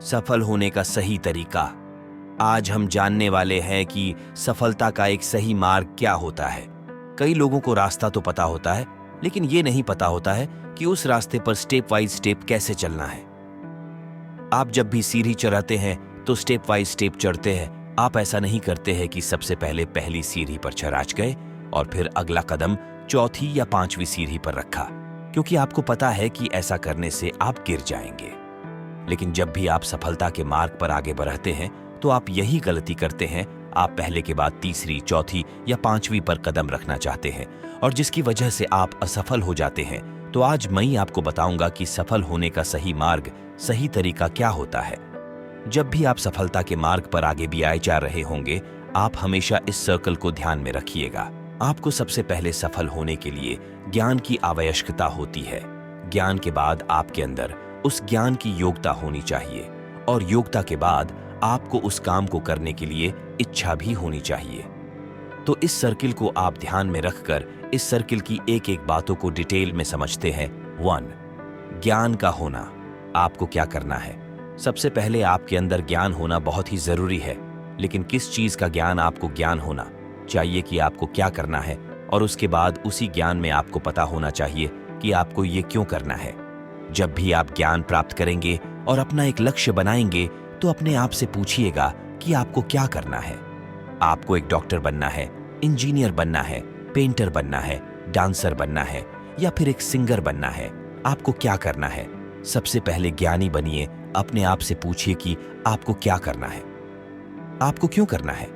सफल होने का सही तरीका। आज हम जानने वाले हैं कि सफलता का एक सही मार्ग क्या होता है। कई लोगों को रास्ता तो पता होता है, लेकिन ये नहीं पता होता है कि उस रास्ते पर स्टेप वाइज स्टेप कैसे चलना है। आप जब भी सीढ़ी चढ़ाते हैं तो स्टेप वाइज स्टेप चढ़ते हैं। आप ऐसा नहीं करते हैं कि सबसे पहले पहली सीढ़ी पर चढ़ गए और फिर अगला कदम चौथी या पांचवी सीढ़ी पर रखा, क्योंकि आपको पता है कि ऐसा करने से आप गिर जाएंगे। लेकिन जब भी आप सफलता के मार्ग पर आगे बढ़ते हैं तो आप यही गलती करते हैं। आप पहले के बाद तीसरी, चौथी या पांचवी पर कदम रखना चाहते हैं और जिसकी वजह से आप असफल हो जाते हैं। तो आज मैं आपको बताऊंगा कि सफल होने का सही मार्ग, सही तरीका क्या होता है। जब भी आप सफलता के मार्ग पर आगे भी आए जा रहे होंगे, आप हमेशा इस सर्कल को ध्यान में रखिएगा। आपको सबसे पहले सफल होने के लिए ज्ञान की आवश्यकता होती है। ज्ञान के बाद आपके अंदर उस ज्ञान की योग्यता होनी चाहिए और योग्यता के बाद आपको उस काम को करने के लिए इच्छा भी होनी चाहिए। तो इस सर्किल को आप ध्यान में रखकर इस सर्किल की एक एक बातों को डिटेल में समझते हैं। 1. ज्ञान का होना। आपको क्या करना है? सबसे पहले आपके अंदर ज्ञान होना बहुत ही जरूरी है, लेकिन किस चीज का ज्ञान आपको ज्ञान होना चाहिए कि आपको क्या करना है, और उसके बाद उसी ज्ञान में आपको पता होना चाहिए कि आपको ये क्यों करना है। जब भी आप ज्ञान प्राप्त करेंगे और अपना एक लक्ष्य बनाएंगे तो अपने आप से पूछिएगा कि आपको क्या करना है। आपको एक डॉक्टर बनना है, इंजीनियर बनना है, पेंटर बनना है, डांसर बनना है या फिर एक सिंगर बनना है। आपको क्या करना है? सबसे पहले ज्ञानी बनिए। अपने आप से पूछिए कि आपको क्या करना है, आपको क्यों करना है।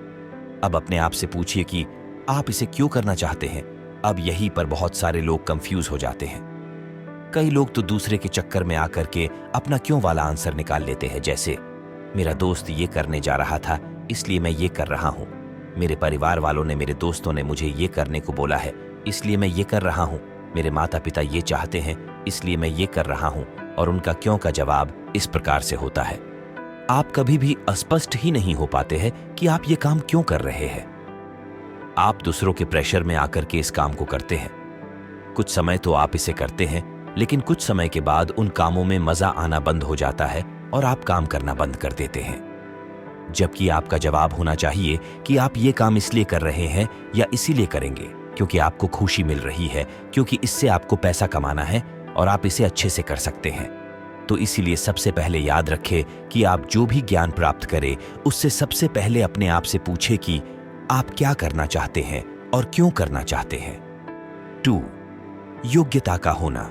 अब अपने आप से पूछिए कि आप इसे क्यों करना चाहते हैं। अब यहीं पर बहुत सारे लोग कंफ्यूज हो जाते हैं। कई लोग तो दूसरे के चक्कर में आकर के अपना क्यों वाला आंसर निकाल लेते हैं, जैसे मेरा दोस्त ये करने जा रहा था इसलिए मैं ये कर रहा हूँ, मेरे परिवार वालों ने, मेरे दोस्तों ने मुझे ये करने को बोला है इसलिए मैं ये कर रहा हूँ, मेरे माता पिता ये चाहते हैं इसलिए मैं ये कर रहा हूँ। और उनका क्यों का जवाब इस प्रकार से होता है। आप कभी भी स्पष्ट ही नहीं हो पाते हैं कि आप ये काम क्यों कर रहे हैं। आप दूसरों के प्रेशर में आकर के इस काम को करते हैं। कुछ समय तो आप इसे करते हैं, लेकिन कुछ समय के बाद उन कामों में मजा आना बंद हो जाता है और आप काम करना बंद कर देते हैं। जबकि आपका जवाब होना चाहिए कि आप ये काम इसलिए कर रहे हैं या इसीलिए करेंगे क्योंकि आपको खुशी मिल रही है, क्योंकि इससे आपको पैसा कमाना है और आप इसे अच्छे से कर सकते हैं। तो इसीलिए सबसे पहले याद रखें कि आप जो भी ज्ञान प्राप्त करें उससे सबसे पहले अपने आप से पूछे कि आप क्या करना चाहते हैं और क्यों करना चाहते हैं। 2. योग्यता का होना।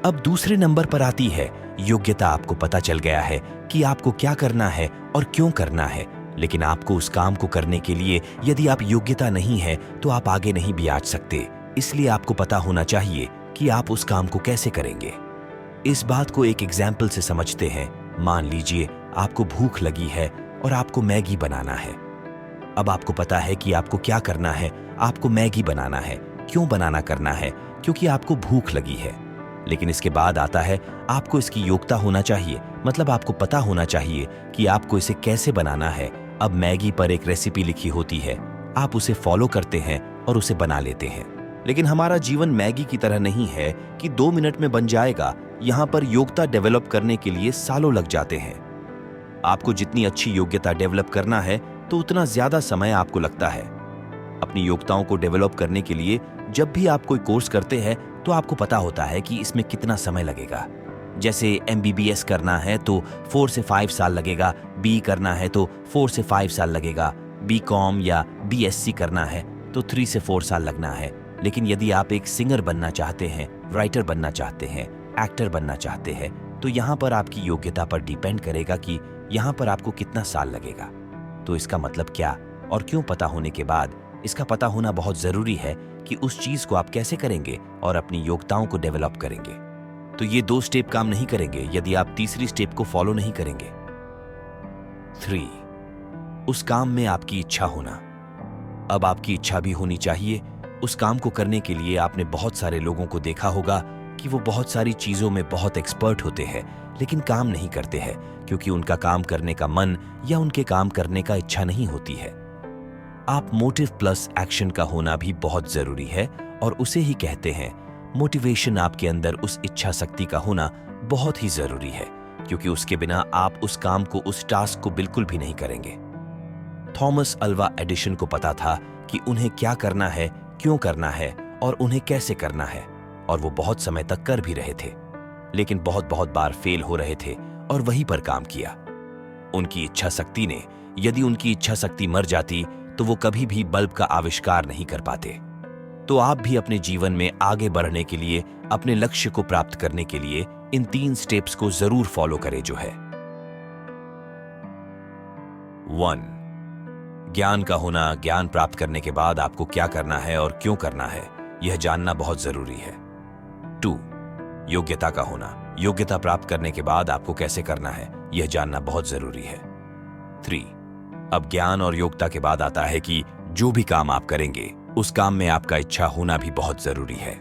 अब दूसरे नंबर पर आती है योग्यता। आपको पता चल गया है कि आपको क्या करना है और क्यों करना है, लेकिन आपको उस काम को करने के लिए यदि आप योग्यता नहीं है तो आप आगे नहीं भी आ सकते। इसलिए आपको पता होना चाहिए कि आप उस काम को कैसे करेंगे। इस बात को एक एग्जाम्पल से समझते हैं। मान लीजिए आपको भूख लगी है और आपको मैगी बनाना है। अब आपको पता है कि आपको क्या करना है। आपको मैगी बनाना है। क्यों बनाना करना है? क्योंकि आपको भूख लगी है। लेकिन इसके बाद आता है आपको इसकी योग्यता होना चाहिए, मतलब आपको पता होना चाहिए कि आपको इसे कैसे बनाना है। अब मैगी पर एक रेसिपी लिखी होती है, आप उसे फॉलो करते हैं और उसे बना लेते हैं। लेकिन हमारा जीवन मैगी की तरह नहीं है कि 2 मिनट में बन जाएगा। यहाँ पर योग्यता डेवलप करने के लिए सालों लग जाते हैं। आपको जितनी अच्छी योग्यता डेवलप करना है तो उतना ज्यादा समय आपको लगता है। अपनी योग्यताओं को डेवलप करने के लिए जब भी आप कोई कोर्स करते हैं तो आपको पता होता है कि इसमें कितना समय लगेगा। जैसे MBBS करना है तो 4 से 5 साल लगेगा, BE करना है तो 4 से 5 साल लगेगा, BCom या BSc करना है तो 3 से 4 साल लगना है। लेकिन यदि आप एक सिंगर बनना चाहते हैं, राइटर बनना चाहते हैं, एक्टर बनना चाहते हैं, तो यहाँ पर आपकी योग्यता पर डिपेंड करेगा कि यहाँ पर आपको कितना साल लगेगा। तो इसका मतलब क्या और क्यों पता होने के बाद इसका पता होना बहुत जरूरी है कि उस चीज को आप कैसे करेंगे और अपनी योग्यताओं को डेवलप करेंगे। तो ये 2 स्टेप काम नहीं करेंगे यदि आप तीसरी स्टेप को फॉलो नहीं करेंगे। 3. उस काम में आपकी इच्छा होना। अब आपकी इच्छा भी होनी चाहिए। उस काम को करने के लिए आपने बहुत सारे लोगों को देखा होगा कि वो बहुत सारी चीजों में बहुत एक्सपर्ट होते हैं, लेकिन काम नहीं करते हैं क्योंकि उनका काम करने का मन या उनके काम करने का इच्छा नहीं होती है। आप मोटिव प्लस एक्शन का होना भी बहुत जरूरी है और उसे ही कहते हैं मोटिवेशन। आपके अंदर उस इच्छा शक्ति का होना बहुत ही जरूरी है क्योंकि उसके बिना आप उस काम को, उस टास्क को बिल्कुल भी नहीं करेंगे। थॉमस अल्वा एडिशन को पता था कि उन्हें क्या करना है, क्यों करना है और उन्हें कैसे करना है, और वो बहुत समय तक कर भी रहे थे, लेकिन बहुत बहुत बार फेल हो रहे थे और वहीं पर काम किया। उनकी इच्छा शक्ति ने, यदि उनकी इच्छा शक्ति मर जाती तो वो कभी भी बल्ब का आविष्कार नहीं कर पाते। तो आप भी अपने जीवन में आगे बढ़ने के लिए, अपने लक्ष्य को प्राप्त करने के लिए इन 3 स्टेप्स को जरूर फॉलो करें, जो है 1. ज्ञान का होना। ज्ञान प्राप्त करने के बाद आपको क्या करना है और क्यों करना है, यह जानना बहुत जरूरी है। 2. योग्यता का होना। योग्यता प्राप्त करने के बाद आपको कैसे करना है, यह जानना बहुत जरूरी है। 3. अब ज्ञान और योग्यता के बाद आता है कि जो भी काम आप करेंगे, उस काम में आपका इच्छा होना भी बहुत जरूरी है।